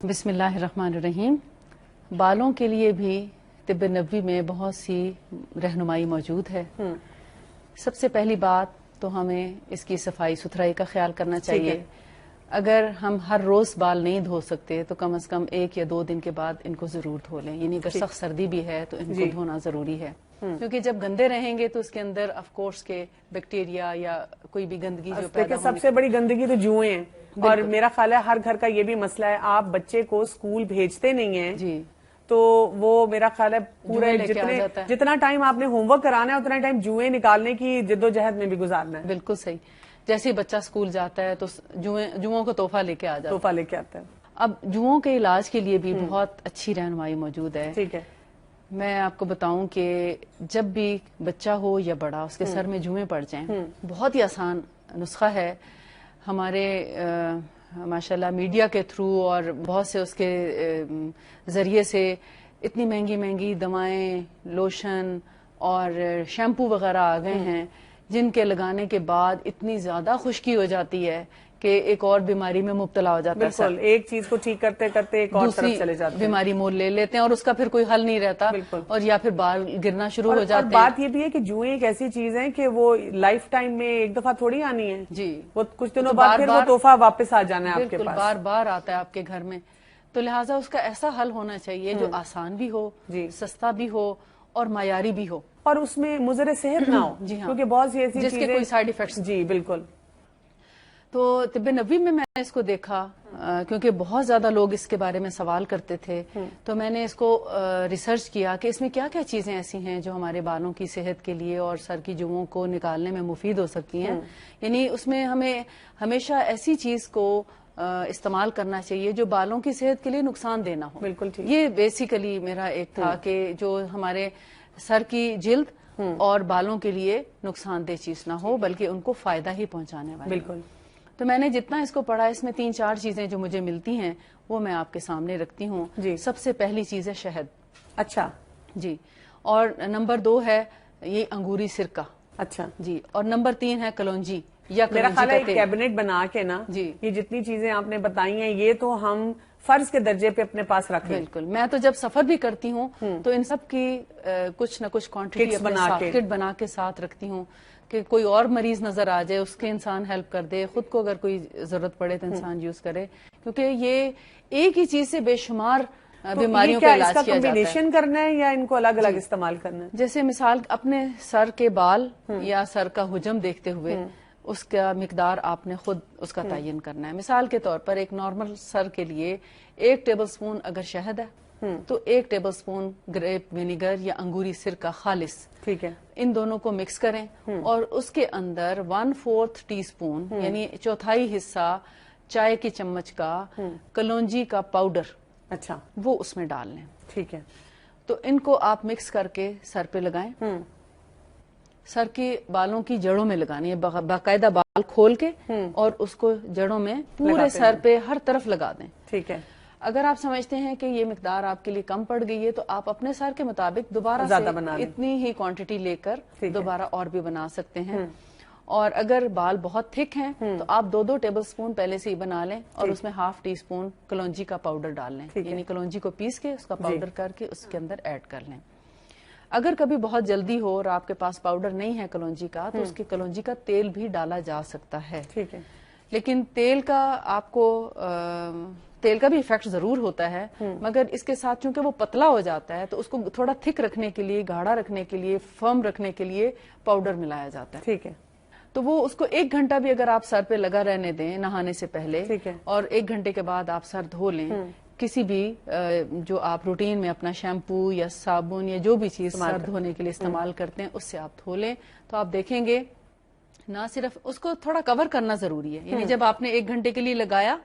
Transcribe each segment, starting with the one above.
بسم اللہ الرحمن الرحیم. بالوں کے لیے بھی طب نبوی میں بہت سی رہنمائی موجود ہے. سب سے پہلی بات تو ہمیں اس کی صفائی ستھرائی کا خیال کرنا چاہیے. اگر ہم ہر روز بال نہیں دھو سکتے تو کم از کم 1 یا 2 دن کے بعد ان کو ضرور دھو لیں. یعنی اگر سخت سردی بھی ہے تو ان کو دھونا ضروری ہے، کیونکہ جب گندے رہیں گے تو اس کے اندر آف کورس کے بیکٹیریا یا کوئی بھی گندگی جو پیدا ہونے. سب سے بڑی گندگی تو جوئیں ہیں، اور میرا خیال ہے ہر گھر کا یہ بھی مسئلہ ہے. آپ بچے کو اسکول بھیجتے نہیں ہیں جی تو وہ میرا خیال ہے پورے جتنا ٹائم آپ نے ہوم ورک کرانا ہے اتنا ٹائم جوئیں نکالنے کی جدوجہد میں بھی گزارنا ہے. بالکل صحیح. جیسے بچہ اسکول جاتا ہے تو جوؤں کو تحفہ لے کے آتا ہے. اب جوؤں کے علاج کے لیے بھی بہت اچھی رہنمائی موجود ہے. ٹھیک ہے. میں آپ کو بتاؤں کہ جب بھی بچہ ہو یا بڑا اس کے سر میں جوئیں پڑ جائیں، بہت ہی آسان نسخہ ہے. ہمارے ماشاءاللہ میڈیا کے تھرو اور بہت سے اس کے ذریعے سے اتنی مہنگی مہنگی دوائیں، لوشن اور شیمپو وغیرہ آ گئے ہیں جن کے لگانے کے بعد اتنی زیادہ خشکی ہو جاتی ہے کہ ایک اور بیماری میں مبتلا ہو جاتا ہے. بالکل، ایک چیز کو ٹھیک کرتے کرتے ایک اور طرف چلے جاتے ہیں، بیماری مول لے لیتے ہیں اور اس کا پھر کوئی حل نہیں رہتا. اور یا پھر بال گرنا شروع ہو جاتے ہیں. اور بات یہ بھی ہے کہ جوئیں ایک ایسی چیز ہے کہ وہ لائف ٹائم میں ایک دفعہ تھوڑی آنی ہے. جی، وہ کچھ دنوں بعد پھر وہ تحفہ واپس آ جانا ہے آپ کے پاس. بار بار آتا ہے آپ کے گھر میں. تو لہٰذا اس کا ایسا حل ہونا چاہیے جو آسان بھی ہو، سستا بھی ہو اور معیاری بھی ہو، اور اس میں مضر صحت نہ ہو. جی ہاں، کیونکہ بہت سی ایسی جس کے کوئی سائیڈ ایفیکٹس. جی بالکل. تو طب نبوی میں اس کو دیکھا کیونکہ بہت زیادہ لوگ اس کے بارے میں سوال کرتے تھے، تو میں نے اس کو ریسرچ کیا کہ اس میں کیا کیا چیزیں ایسی ہیں جو ہمارے بالوں کی صحت کے لیے اور سر کی جوؤں کو نکالنے میں مفید ہو سکتی ہیں. یعنی اس میں ہمیں ہمیشہ ایسی چیز کو استعمال کرنا چاہیے جو بالوں کی صحت کے لیے نقصان دہ نہ ہو. بالکل ٹھیک. یہ بیسیکلی میرا ایک تھا کہ جو ہمارے سر کی جلد اور بالوں کے لیے نقصان دہ چیز نہ ہو بلکہ ان کو فائدہ ہی پہنچانے والی. بالکل. تو میں نے جتنا اس کو پڑھا اس میں 3-4 چیزیں جو مجھے ملتی ہیں وہ میں آپ کے سامنے رکھتی ہوں. سب سے پہلی چیز ہے شہد. اچھا جی. اور نمبر 2 ہے یہ انگوری سرکہ. اچھا جی. اور نمبر 3 ہے کلونجی یا میرا خیال ہے کیبنٹ بنا کے نا یہ جتنی چیزیں آپ نے بتائی ہیں یہ تو ہم فرض کے درجے پہ اپنے پاس رکھیں. بالکل. میں تو جب سفر بھی کرتی ہوں تو ان سب کی کچھ نہ کچھ کوانٹٹی کٹ بنا کے ساتھ رکھتی ہوں کہ کوئی اور مریض نظر آ جائے اس کے انسان ہیلپ کر دے، خود کو اگر کوئی ضرورت پڑے تو انسان یوز کرے، کیونکہ یہ ایک ہی چیز سے بے شمار بیماریوں کا علاج کیا جاتا ہے. کمبینیشن کرنا ہے یا ان کو الگ الگ استعمال کرنا ہے؟ جیسے مثال اپنے سر کے بال یا سر کا حجم دیکھتے ہوئے اس کا مقدار آپ نے خود اس کا تعین کرنا ہے. مثال کے طور پر ایک نارمل سر کے لیے 1 ٹیبل سپون اگر شہد ہے تو 1 ٹیبل سپون گریپ ونیگر یا انگوری سرکہ خالص، ٹھیک ہے، ان دونوں کو مکس کریں اور اس کے اندر 1/4 ٹی اسپون یعنی 1/4 حصہ چائے کی چمچ کا کلونجی کا پاؤڈر، اچھا، وہ اس میں ڈال لیں. ٹھیک ہے. تو ان کو آپ مکس کر کے سر پہ لگائیں. سر کے بالوں کی جڑوں میں لگانی ہے، باقاعدہ بال کھول کے اور اس کو جڑوں میں پورے سر پہ ہر طرف لگا دیں. ٹھیک ہے. اگر آپ سمجھتے ہیں کہ یہ مقدار آپ کے لیے کم پڑ گئی ہے تو آپ اپنے سر کے مطابق دوبارہ سے اتنی ہی کوانٹٹی لے کر دوبارہ اور بھی بنا سکتے ہیں. اور اگر بال بہت تھک ہیں تو آپ 2 ٹیبل سپون پہلے سے ہی بنا لیں اور اس میں 1/2 ٹی اسپون کلونجی کا پاؤڈر ڈال لیں. یعنی کلونجی کو پیس کے اس کا پاؤڈر کر کے اس کے اندر ایڈ کر لیں. اگر کبھی بہت جلدی ہو اور آپ کے پاس پاؤڈر نہیں ہے کلونجی کا تو اس کے کلونجی کا تیل بھی ڈالا جا سکتا ہے. ٹھیک ہے. لیکن تیل کا آپ کو تیل کا بھی ایفیکٹ ضرور ہوتا ہے، مگر اس کے ساتھ چونکہ وہ پتلا ہو جاتا ہے تو اس کو تھوڑا تھک رکھنے کے لیے، گاڑھا رکھنے کے لیے، فرم رکھنے کے لیے پاؤڈر ملایا جاتا ہے. ٹھیک ہے. تو وہ اس کو 1 گھنٹہ بھی اگر آپ سر پہ لگا رہنے دیں نہانے سے پہلے اور 1 گھنٹے کے بعد آپ سر دھو لیں، کسی بھی جو آپ روٹین میں اپنا شیمپو یا صابن یا جو بھی چیز سر دھونے کے لیے استعمال کرتے ہیں اس سے آپ دھو لیں تو آپ دیکھیں گے نہ صرف اس کو تھوڑا کور کرنا ضروری ہے. یعنی جب آپ نے 1 گھنٹے کے لیے لگایا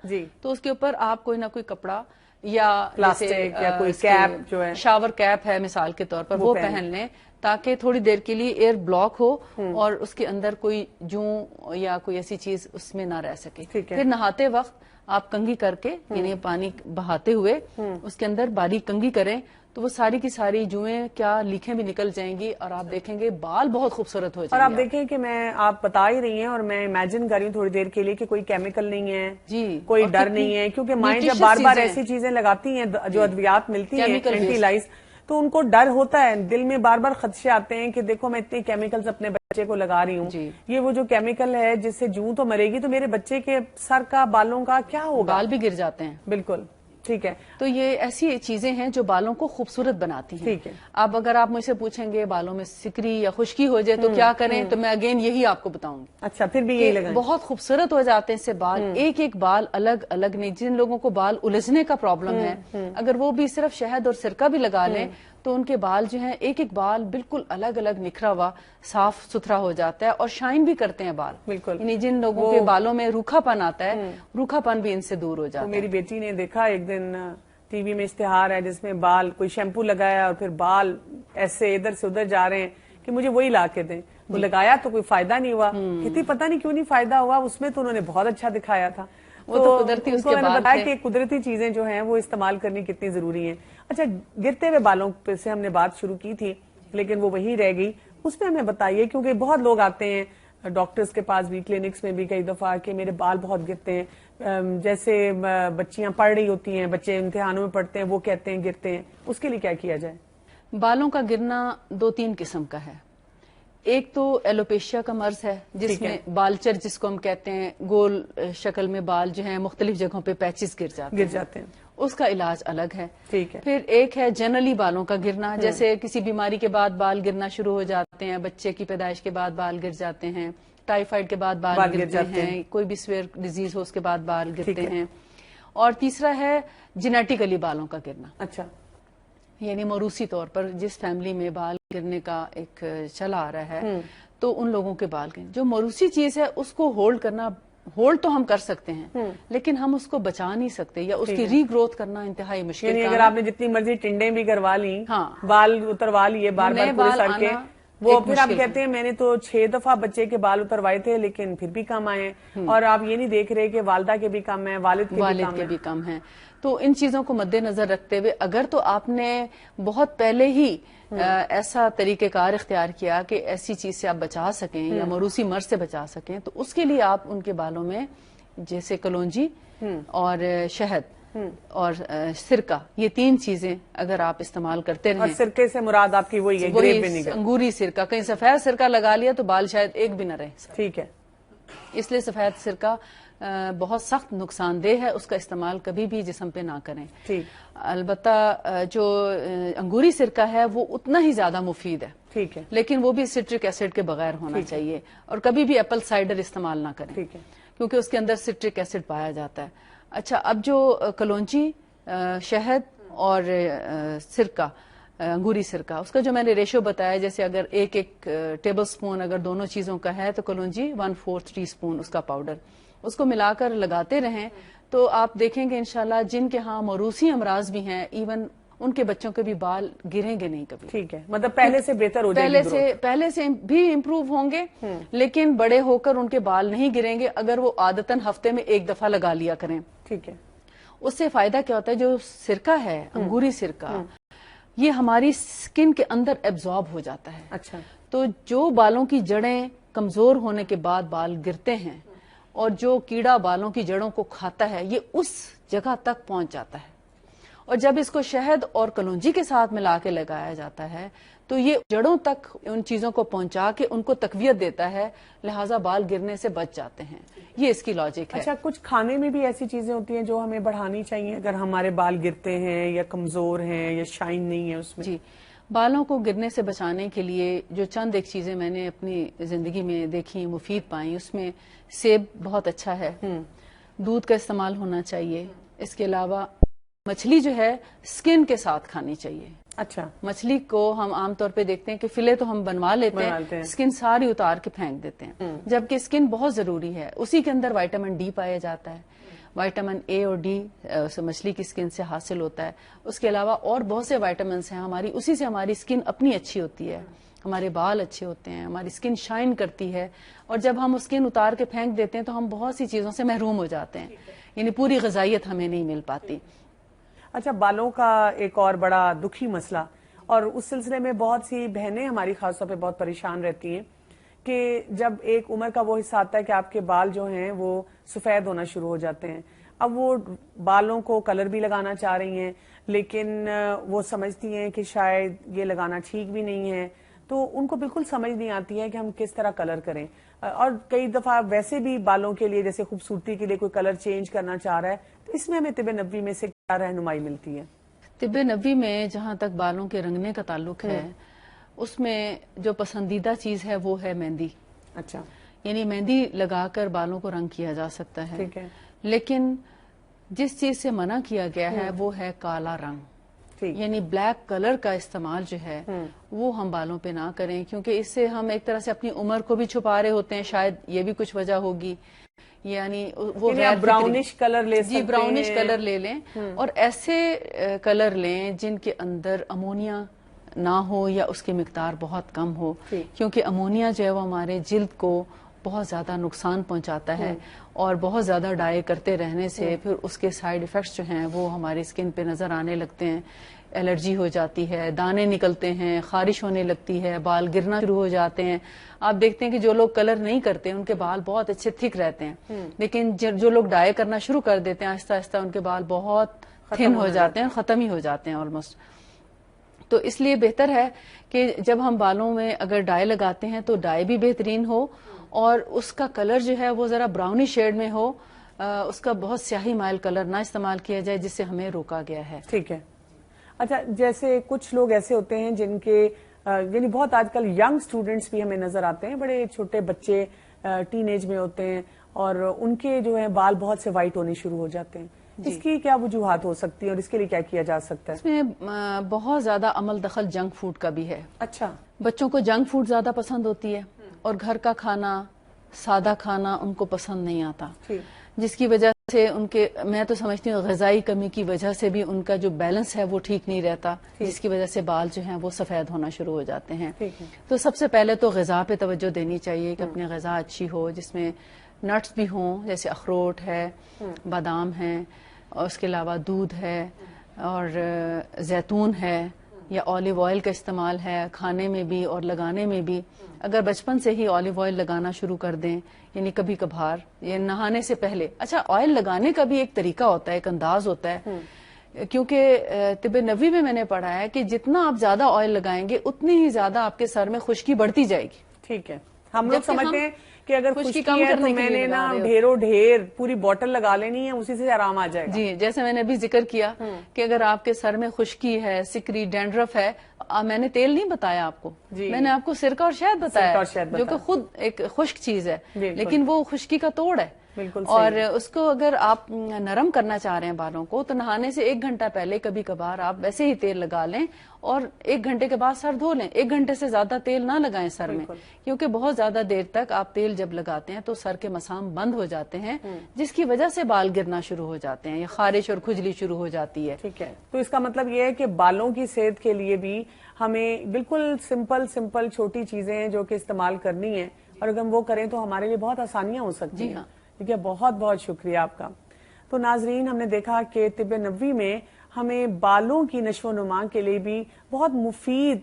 تو اس کے اوپر آپ کوئی نہ کوئی کپڑا یا پلاسٹک یا کوئی کیپ جو ہے شاور کیپ ہے مثال کے طور پر وہ پہن لیں تاکہ تھوڑی دیر کے لیے ایئر بلاک ہو اور اس کے اندر کوئی جوں یا کوئی ایسی چیز اس میں نہ رہ سکے. پھر نہاتے وقت آپ کنگھی کر کے یعنی پانی بہاتے ہوئے اس کے اندر باریک کنگھی کریں تو وہ ساری کی ساری جوئیں کیا لیکھیں بھی نکل جائیں گی اور آپ دیکھیں گے بال بہت خوبصورت ہو جائیں گے. اور آپ دیکھیں کہ آپ بتا ہی رہی ہیں اور میں امیجن کر رہی ہوں تھوڑی دیر کے لیے کہ کوئی کیمیکل نہیں ہے جی کوئی ڈر نہیں ہے, کیونکہ مائیں جب بار بار ایسی چیزیں لگاتی ہیں جو ادویات ملتی ہیں اینٹی تو ان کو ڈر ہوتا ہے, دل میں بار بار خدشے آتے ہیں کہ دیکھو میں اتنے کیمیکلز اپنے بچے کو لگا رہی ہوں, یہ وہ جو کیمیکل ہے جس سے جوں تو مرے گی تو میرے بچے کے سر کا بالوں کا کیا ہوگا, بال بھی گر جاتے ہیں. بالکل ٹھیک ہے. تو یہ ایسی چیزیں ہیں جو بالوں کو خوبصورت بناتی ہیں. ٹھیک ہے. اب اگر آپ مجھ سے پوچھیں گے بالوں میں سکری یا خشکی ہو جائے تو کیا کریں, تو میں اگین یہی آپ کو بتاؤں گی. اچھا پھر بھی یہی لگائیں. بہت خوبصورت ہو جاتے ہیں اس سے بال, ایک ایک بال الگ الگ نہیں. جن لوگوں کو بال الجھنے کا پرابلم ہے اگر وہ بھی صرف شہد اور سرکہ بھی لگا لیں تو ان کے بال جو ہیں ایک ایک بال بالکل الگ الگ نکھرا ہوا صاف ستھرا ہو جاتا ہے اور شائن بھی کرتے ہیں بال. بالکل. یعنی جن لوگوں کے بالوں میں روکھا پن آتا ہے, روکھا پن بھی ان سے دور ہو جاتا ہے. میری بیٹی نے دیکھا ایک دن ٹی وی میں اشتہار ہے جس میں بال کوئی شیمپو لگایا اور پھر بال ایسے ادھر سے ادھر جا رہے ہیں کہ مجھے وہی لا کے دیں. وہ لگایا تو کوئی فائدہ نہیں ہوا, کہتی پتہ نہیں کیوں نہیں فائدہ ہوا, اس میں تو انہوں نے بہت اچھا دکھایا تھا. وہ تو قدرتی اس کے بال بتایا کہ قدرتی چیزیں جو ہیں وہ استعمال کرنی کتنی ضروری ہیں. اچھا گرتے ہوئے بالوں پہ سے ہم نے بات شروع کی تھی لیکن وہ وہی رہ گئی, اس میں ہمیں بتائیے کیونکہ بہت لوگ آتے ہیں ڈاکٹرز کے پاس بھی, کلینکس میں بھی کئی دفعہ کہ میرے بال بہت گرتے ہیں, جیسے بچیاں پڑھ رہی ہوتی ہیں, بچے امتحانوں میں پڑھتے ہیں, وہ کہتے ہیں گرتے ہیں, اس کے لیے کیا کیا جائے؟ بالوں کا گرنا 2-3 قسم کا ہے. ایک تو ایلوپیشیا کا مرض ہے جس میں بالچر جس کو ہم کہتے ہیں, گول شکل میں بال جو ہیں مختلف جگہوں پہ پیچز گر جاتے ہیں, اس کا علاج الگ ہے. ٹھیک ہے. پھر ایک ہے جنرلی بالوں کا گرنا, جیسے کسی بیماری کے بعد بال گرنا شروع ہو جاتے ہیں, بچے کی پیدائش کے بعد بال گر جاتے ہیں, ٹائیفائڈ کے بعد بال گرتے ہیں, کوئی بھی سویئر ڈیزیز ہو اس کے بعد بال گرتے ہیں. اور تیسرا ہے جینیٹیکلی بالوں کا گرنا. اچھا. یعنی موروثی طور پر جس فیملی میں بال گرنے کا ایک چلا آ رہا ہے تو ان لوگوں کے بال گرنے, جو موروثی چیز ہے اس کو ہولڈ تو ہم کر سکتے ہیں لیکن ہم اس کو بچا نہیں سکتے, یا اس کی ری گروتھ کرنا انتہائی مشکل. یعنی اگر آپ نے جتنی مرضی ٹنڈے بھی کروا لی, بال اتروا لیے بار بار پورے سر کے, وہ پھر آپ کہتے ہیں میں نے تو 6 دفعہ بچے کے بال اتروائے تھے لیکن پھر بھی کم آئے ہیں, اور آپ یہ نہیں دیکھ رہے کہ والدہ کے بھی کم ہیں, والد کے بھی کم ہیں. تو ان چیزوں کو مد نظر رکھتے ہوئے اگر تو آپ نے بہت پہلے ہی ایسا طریقہ کار اختیار کیا کہ ایسی چیز سے آپ بچا سکیں یا موروثی مرض سے بچا سکیں, تو اس کے لیے آپ ان کے بالوں میں جیسے کلونجی اور شہد اور سرکہ, یہ 3 چیزیں اگر آپ استعمال کرتے رہیں. اور سرکے سے مراد آپ کی وہی ہے انگوری سرکہ, کہیں سفید سرکہ لگا لیا تو بال شاید ایک بھی نہ رہے. ٹھیک ہے. اس لیے سفید سرکہ بہت سخت نقصان دہ ہے, اس کا استعمال کبھی بھی جسم پہ نہ کریں. البتہ جو انگوری سرکہ ہے وہ اتنا ہی زیادہ مفید ہے. ٹھیک ہے. لیکن وہ بھی سٹرک ایسڈ کے بغیر ہونا چاہیے, اور کبھی بھی ایپل سائڈر استعمال نہ کریں. ٹھیک ہے. کیونکہ اس کے اندر سٹرک ایسڈ پایا جاتا ہے. اچھا, اب جو کلونجی, شہد اور سرکہ, انگوری سرکہ, اس کا جو میں نے ریشو بتایا, جیسے اگر ایک ٹیبل سپون اگر دونوں چیزوں کا ہے تو کلونجی 1/4 ٹی اسپون اس کا پاؤڈر, اس کو ملا کر لگاتے رہیں تو آپ دیکھیں گے انشاءاللہ جن کے ہاں موروثی امراض بھی ہیں ایون ان کے بچوں کے بھی بال گریں گے نہیں کبھی. ٹھیک ہے, مطلب پہلے سے بہتر ہو جائے گی, پہلے سے بھی امپروو ہوں گے, لیکن بڑے ہو کر ان کے بال نہیں گریں گے اگر وہ عادتاً ہفتے میں 1 دفعہ لگا لیا کریں. ٹھیک ہے. اس سے فائدہ کیا ہوتا ہے, جو سرکہ ہے انگوری سرکہ, یہ ہماری سکن کے اندر ایبزارب ہو جاتا ہے. اچھا. تو جو بالوں کی جڑیں کمزور ہونے کے بعد بال گرتے ہیں اور جو کیڑا بالوں کی جڑوں کو کھاتا ہے یہ اس جگہ تک پہنچ جاتا ہے, اور جب اس کو شہد اور کلونجی کے ساتھ ملا کے لگایا جاتا ہے تو یہ جڑوں تک ان چیزوں کو پہنچا کے ان کو تقویت دیتا ہے, لہٰذا بال گرنے سے بچ جاتے ہیں. یہ اس کی لاجک ہے. اچھا, کچھ کھانے میں بھی ایسی چیزیں ہوتی ہیں جو ہمیں بڑھانی چاہیے اگر ہمارے بال گرتے ہیں یا کمزور ہیں یا شائن نہیں ہے اس میں؟ جی, بالوں کو گرنے سے بچانے کے لیے جو چند ایک چیزیں میں نے اپنی زندگی میں دیکھی مفید پائیں, اس میں سیب بہت اچھا ہے, دودھ کا استعمال ہونا چاہیے. اس کے علاوہ مچھلی جو ہے سکن کے ساتھ کھانی چاہیے. اچھا. مچھلی کو ہم عام طور پہ دیکھتے ہیں کہ فلے تو ہم بنوا لیتے ہیں, سکن ساری اتار کے پھینک دیتے ہیں, جبکہ سکن بہت ضروری ہے. اسی کے اندر وائٹامن ڈی پایا جاتا ہے, وائٹامن اے اور ڈی مچھلی کی سکن سے حاصل ہوتا ہے. اس کے علاوہ اور بہت سے وائٹامنس ہیں ہماری, اسی سے ہماری سکن اپنی اچھی ہوتی ہے, ہمارے بال اچھے ہوتے ہیں, ہماری سکن شائن کرتی ہے. اور جب ہم سکن اتار کے پھینک دیتے ہیں تو ہم بہت سی چیزوں سے محروم ہو جاتے ہیں. یعنی پوری غذائیت ہمیں نہیں مل پاتی. اچھا، بالوں کا ایک اور بڑا دکھی مسئلہ، اور اس سلسلے میں بہت سی بہنیں ہماری خاص طور پہ بہت پریشان رہتی ہیں کہ جب ایک عمر کا وہ حصہ آتا ہے کہ آپ کے بال جو ہیں وہ سفید ہونا شروع ہو جاتے ہیں. اب وہ بالوں کو کلر بھی لگانا چاہ رہی ہیں، لیکن وہ سمجھتی ہیں کہ شاید یہ لگانا ٹھیک بھی نہیں ہے، تو ان کو بالکل سمجھ نہیں آتی ہے کہ ہم کس طرح کلر کریں. اور کئی دفعہ ویسے بھی بالوں کے لیے جیسے خوبصورتی کے لیے کوئی کلر چینج کرنا چاہ رہا ہے، تو اس میں ہمیں طب نبوی میں سے کیا رہنمائی ملتی ہے؟ طب نبوی میں جہاں تک بالوں کے رنگنے کا تعلق ہے، اس میں جو پسندیدہ چیز ہے وہ ہے مہندی. اچھا، یعنی مہندی لگا کر بالوں کو رنگ کیا جا سکتا ہے. ٹھیک ہے. لیکن جس چیز سے منع کیا گیا ہے وہ ہے کالا رنگ. یعنی بلیک کلر کا استعمال جو ہے وہ ہم بالوں پہ نہ کریں، کیونکہ اس سے ہم ایک طرح سے اپنی عمر کو بھی چھپا رہے ہوتے ہیں. شاید یہ بھی کچھ وجہ ہوگی. یعنی وہ براؤنش کلر لے سکتے ہیں. جی، براؤنش کلر لے لیں، اور ایسے کلر لیں جن کے اندر امونیا نہ ہو یا اس کی مقدار بہت کم ہو، کیونکہ امونیا جو ہے وہ ہمارے جلد کو بہت زیادہ نقصان پہنچاتا ہے، اور بہت زیادہ ڈائی کرتے رہنے سے پھر اس کے سائیڈ ایفیکٹس جو ہیں وہ ہماری اسکن پہ نظر آنے لگتے ہیں. الرجی ہو جاتی ہے، دانے نکلتے ہیں، خارش ہونے لگتی ہے، بال گرنا شروع ہو جاتے ہیں. آپ دیکھتے ہیں کہ جو لوگ کلر نہیں کرتے ان کے بال بہت اچھے تھک رہتے ہیں، لیکن جو لوگ ڈائی کرنا شروع کر دیتے ہیں آہستہ آہستہ ان کے بال بہت تھن ہو جاتے ہیں، ختم ہی ہو جاتے ہیں آلموسٹ. تو اس لیے بہتر ہے کہ جب ہم بالوں میں اگر ڈائی لگاتے ہیں تو ڈائی بھی بہترین ہو، اور اس کا کلر جو ہے وہ ذرا براؤنی شیڈ میں ہو. اس کا بہت سیاہی مائل کلر نہ استعمال کیا جائے، جس سے ہمیں روکا گیا ہے. ٹھیک ہے. اچھا، جیسے کچھ لوگ ایسے ہوتے ہیں جن کے یعنی بہت آج کل ینگ سٹوڈنٹس بھی ہمیں نظر آتے ہیں، بڑے چھوٹے بچے ٹین ایج میں ہوتے ہیں، اور ان کے جو ہے بال بہت سے وائٹ ہونے شروع ہو جاتے ہیں. اس کی کیا وجوہات ہو سکتی ہیں اور اس کے لیے کیا کیا جا سکتا ہے؟ اس میں بہت زیادہ عمل دخل جنک فوڈ کا بھی ہے. اچھا، بچوں کو جنک فوڈ زیادہ پسند ہوتی ہے، اور گھر کا کھانا، سادہ کھانا ان کو پسند نہیں آتا، جس کی وجہ سے ان کے، میں تو سمجھتی ہوں غذائی کمی کی وجہ سے بھی ان کا جو بیلنس ہے وہ ٹھیک نہیں رہتا، جس کی وجہ سے بال جو ہیں وہ سفید ہونا شروع ہو جاتے ہیں. تو سب سے پہلے تو غذا پہ توجہ دینی چاہیے کہ اپنی غذا اچھی ہو، جس میں نٹس بھی ہوں، جیسے اخروٹ ہے، بادام ہے، اور اس کے علاوہ دودھ ہے، اور زیتون ہے، یا اولیو آئل کا استعمال ہے کھانے میں بھی اور لگانے میں بھی. اگر بچپن سے ہی اولیو آئل لگانا شروع کر دیں، یعنی کبھی کبھار یا نہانے سے پہلے. اچھا، آئل لگانے کا بھی ایک طریقہ ہوتا ہے، ایک انداز ہوتا ہے، کیونکہ طب نبوی میں میں نے پڑھا ہے کہ جتنا آپ زیادہ آئل لگائیں گے اتنی ہی زیادہ آپ کے سر میں خشکی بڑھتی جائے گی. ٹھیک ہے. ہم لوگ سمجھتے ہیں کہ اگر خشکی کم ہے تو کرنے کے میں لیے نے نا لگا رہے ہو. ڈھیروں ڈھیر پوری بوٹل لگا لینی ہے، اسی سے آرام آ جائے گا. جی، جیسے میں نے ابھی ذکر کیا کہ اگر آپ کے سر میں خشکی ہے، سکری، ڈینڈرف ہے، میں نے تیل نہیں بتایا آپ کو، میں نے آپ کو سرکہ اور شہد بتایا، جو کہ خود ایک خشک چیز ہے، لیکن وہ خشکی کا توڑ ہے. اور اس کو اگر آپ نرم کرنا چاہ رہے ہیں بالوں کو، تو نہانے سے 1 گھنٹہ پہلے کبھی کبھار آپ ویسے ہی تیل لگا لیں، اور 1 گھنٹے کے بعد سر دھو لیں. 1 گھنٹے سے زیادہ تیل نہ لگائیں سر میں، کیونکہ بہت زیادہ دیر تک آپ تیل جب لگاتے ہیں تو سر کے مسام بند ہو جاتے ہیں، جس کی وجہ سے بال گرنا شروع ہو جاتے ہیں، یا خارش اور کھجلی شروع ہو جاتی ہے. ٹھیک ہے. تو اس کا مطلب یہ ہے کہ بالوں کی صحت کے لیے بھی ہمیں بالکل سمپل چھوٹی چیزیں ہیں جو کہ استعمال کرنی ہیں، اور اگر ہم وہ کریں تو ہمارے لیے بہت آسانیاں ہو سکتی ہیں. ٹھیک ہے. بہت بہت شکریہ آپ کا. تو ناظرین، ہم نے دیکھا کہ طب نبوی میں ہمیں بالوں کی نشو و نما کے لیے بھی بہت مفید،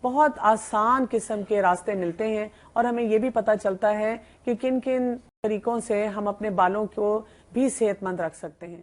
بہت آسان قسم کے راستے ملتے ہیں، اور ہمیں یہ بھی پتہ چلتا ہے کہ کن کن طریقوں سے ہم اپنے بالوں کو بھی صحت مند رکھ سکتے ہیں.